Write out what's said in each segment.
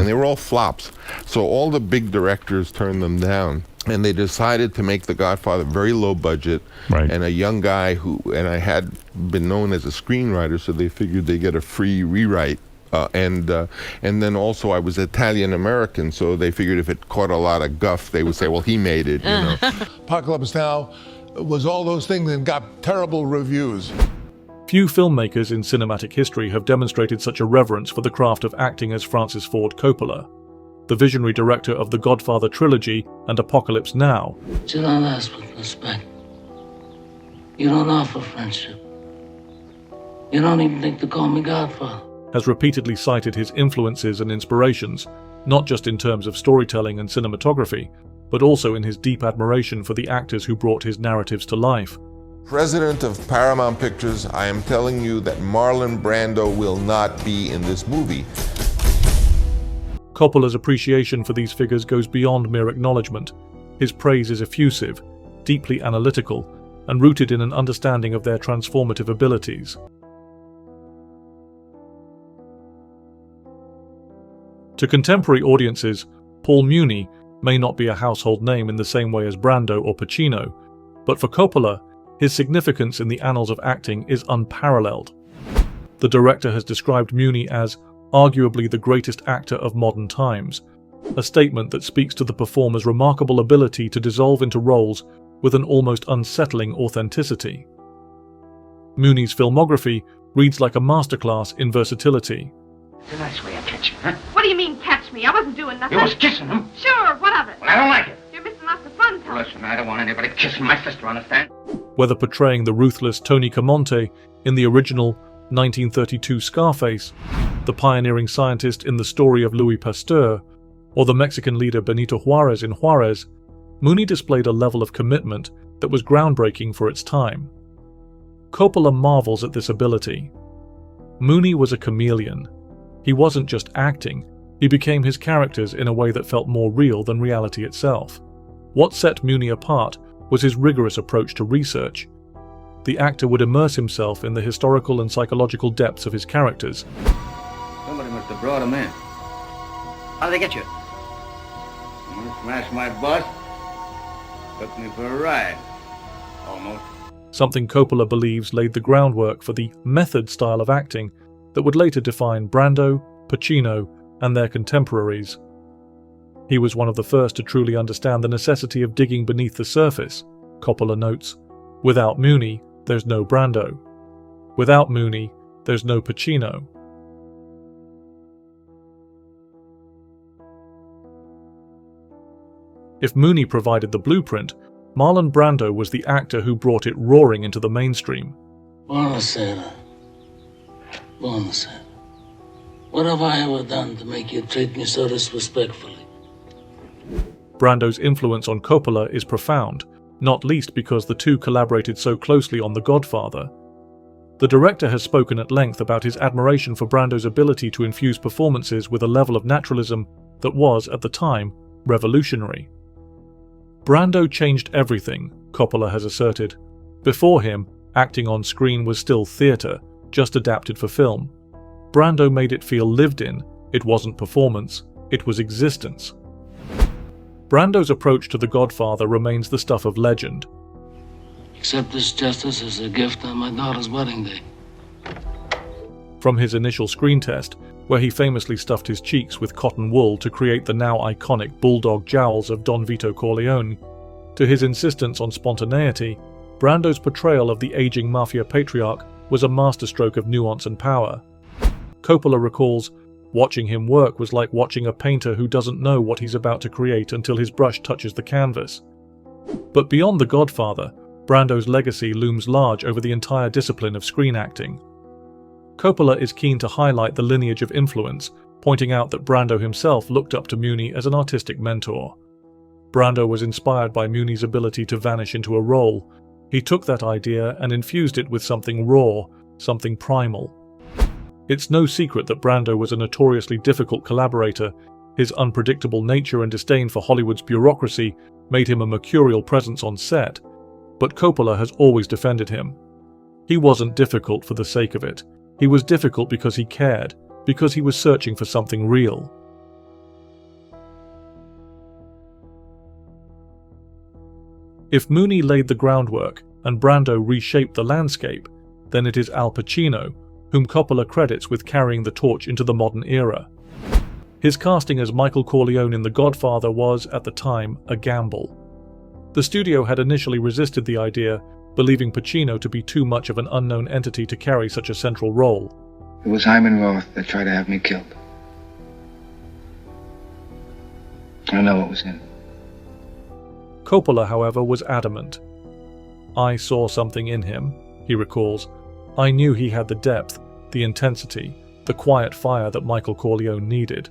and they were all flops. So all the big directors turned them down. And they decided to make The Godfather very low budget, Right. and a young guy and I had been known as a screenwriter, so they figured they'd get a free rewrite. And then also I was Italian American, so they figured if it caught a lot of guff, they would say, well, he made it, you know. Apocalypse Now was all those things and got terrible reviews. Few filmmakers in cinematic history have demonstrated such a reverence for the craft of acting as Francis Ford Coppola, the visionary director of the Godfather trilogy and Apocalypse Now. You don't ask with respect. You don't offer friendship. You don't even think to call me Godfather. Has repeatedly cited his influences and inspirations, not just in terms of storytelling and cinematography, but also in his deep admiration for the actors who brought his narratives to life. President of Paramount Pictures, I am telling you that Marlon Brando will not be in this movie. Coppola's appreciation for these figures goes beyond mere acknowledgement. His praise is effusive, deeply analytical, and rooted in an understanding of their transformative abilities. To contemporary audiences, Paul Muni may not be a household name in the same way as Brando or Pacino, but for Coppola, his significance in the annals of acting is unparalleled. The director has described Muni as arguably the greatest actor of modern times, a statement that speaks to the performer's remarkable ability to dissolve into roles with an almost unsettling authenticity. Muni's filmography reads like a masterclass in versatility. It's a nice way of catching, huh? What do you mean, catch me? I wasn't doing nothing. You was kissing him. Sure, what of it? Well, I don't like it. You're missing lots of fun, Tom. Listen, I don't want anybody kissing my sister, understand? Whether portraying the ruthless Tony Camonte in the original 1932 Scarface, the pioneering scientist in the story of Louis Pasteur, or the Mexican leader Benito Juarez in Juarez, Muni displayed a level of commitment that was groundbreaking for its time. Coppola marvels at this ability. Muni was a chameleon. He wasn't just acting, he became his characters in a way that felt more real than reality itself. What set Muni apart was his rigorous approach to research. The actor would immerse himself in the historical and psychological depths of his characters. Somebody must have brought him in. How did they get you? Smashed my bus. Took me for a ride. Almost. Something Coppola believes laid the groundwork for the method style of acting that would later define Brando, Pacino, and their contemporaries. He was one of the first to truly understand the necessity of digging beneath the surface, Coppola notes. Without Muni, there's no Brando. Without Muni, there's no Pacino. If Muni provided the blueprint, Marlon Brando was the actor who brought it roaring into the mainstream. Buonasera. Buonasera. What have I ever done to make you treat me so disrespectfully? Brando's influence on Coppola is profound, not least because the two collaborated so closely on The Godfather. The director has spoken at length about his admiration for Brando's ability to infuse performances with a level of naturalism that was, at the time, revolutionary. Brando changed everything, Coppola has asserted. Before him, acting on screen was still theatre, just adapted for film. Brando made it feel lived in. It wasn't performance, it was existence. Brando's approach to The Godfather remains the stuff of legend. Accept this justice as a gift on my daughter's wedding day. From his initial screen test, where he famously stuffed his cheeks with cotton wool to create the now iconic bulldog jowls of Don Vito Corleone, to his insistence on spontaneity, Brando's portrayal of the aging mafia patriarch was a masterstroke of nuance and power. Coppola recalls, watching him work was like watching a painter who doesn't know what he's about to create until his brush touches the canvas. But beyond The Godfather, Brando's legacy looms large over the entire discipline of screen acting. Coppola is keen to highlight the lineage of influence, pointing out that Brando himself looked up to Muni as an artistic mentor. Brando was inspired by Muni's ability to vanish into a role. He took that idea and infused it with something raw, something primal. It's no secret that Brando was a notoriously difficult collaborator. His unpredictable nature and disdain for Hollywood's bureaucracy made him a mercurial presence on set, but Coppola has always defended him. He wasn't difficult for the sake of it. He was difficult because he cared, because he was searching for something real. If Muni laid the groundwork and Brando reshaped the landscape, then it is Al Pacino, whom Coppola credits with carrying the torch into the modern era. His casting as Michael Corleone in The Godfather was, at the time, a gamble. The studio had initially resisted the idea, believing Pacino to be too much of an unknown entity to carry such a central role. It was Hyman Roth that tried to have me killed. I know it was him. Coppola, however, was adamant. "I saw something in him," he recalls. "I knew he had the depth, the intensity, the quiet fire that Michael Corleone needed."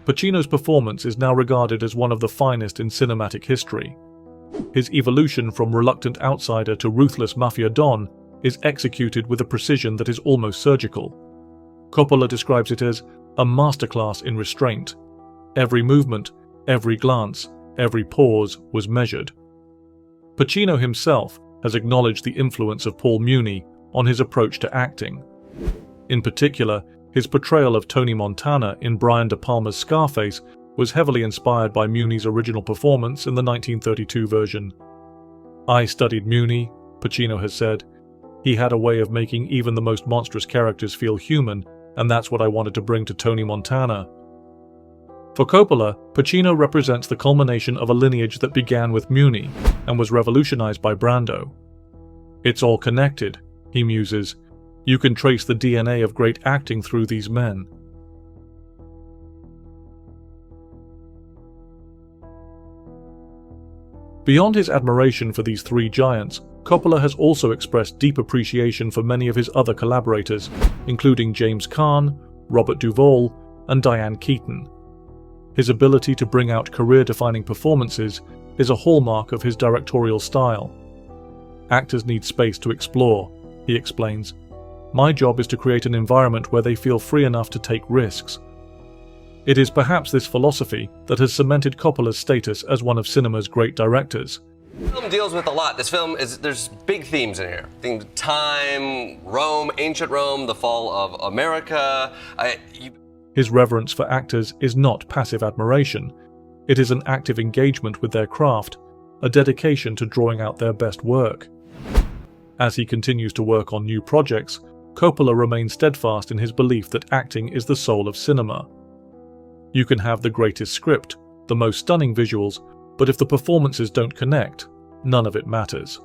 Pacino's performance is now regarded as one of the finest in cinematic history. His evolution from reluctant outsider to ruthless mafia don is executed with a precision that is almost surgical. Coppola describes it as a masterclass in restraint. Every movement, every glance, every pause was measured. Pacino himself has acknowledged the influence of Paul Muni on his approach to acting. In particular, his portrayal of Tony Montana in Brian De Palma's Scarface was heavily inspired by Muni's original performance in the 1932 version. "I studied Muni," Pacino has said. "He had a way of making even the most monstrous characters feel human, and that's what I wanted to bring to Tony Montana." For Coppola, Pacino represents the culmination of a lineage that began with Muni and was revolutionized by Brando. "It's all connected," he muses. "You can trace the DNA of great acting through these men." Beyond his admiration for these three giants, Coppola has also expressed deep appreciation for many of his other collaborators, including James Caan, Robert Duvall, and Diane Keaton. His ability to bring out career-defining performances is a hallmark of his directorial style. "Actors need space to explore," he explains. "My job is to create an environment where they feel free enough to take risks." It is perhaps this philosophy that has cemented Coppola's status as one of cinema's great directors. The film deals with a lot. There's big themes in here. Time, Rome, ancient Rome, the fall of America. His reverence for actors is not passive admiration. It is an active engagement with their craft, a dedication to drawing out their best work. As he continues to work on new projects, Coppola remains steadfast in his belief that acting is the soul of cinema. You can have the greatest script, the most stunning visuals, but if the performances don't connect, none of it matters.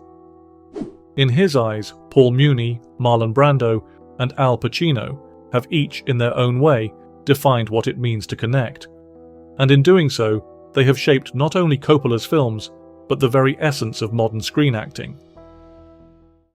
In his eyes, Paul Muni, Marlon Brando, and Al Pacino have each, in their own way, defined what it means to connect. And in doing so, they have shaped not only Coppola's films, but the very essence of modern screen acting.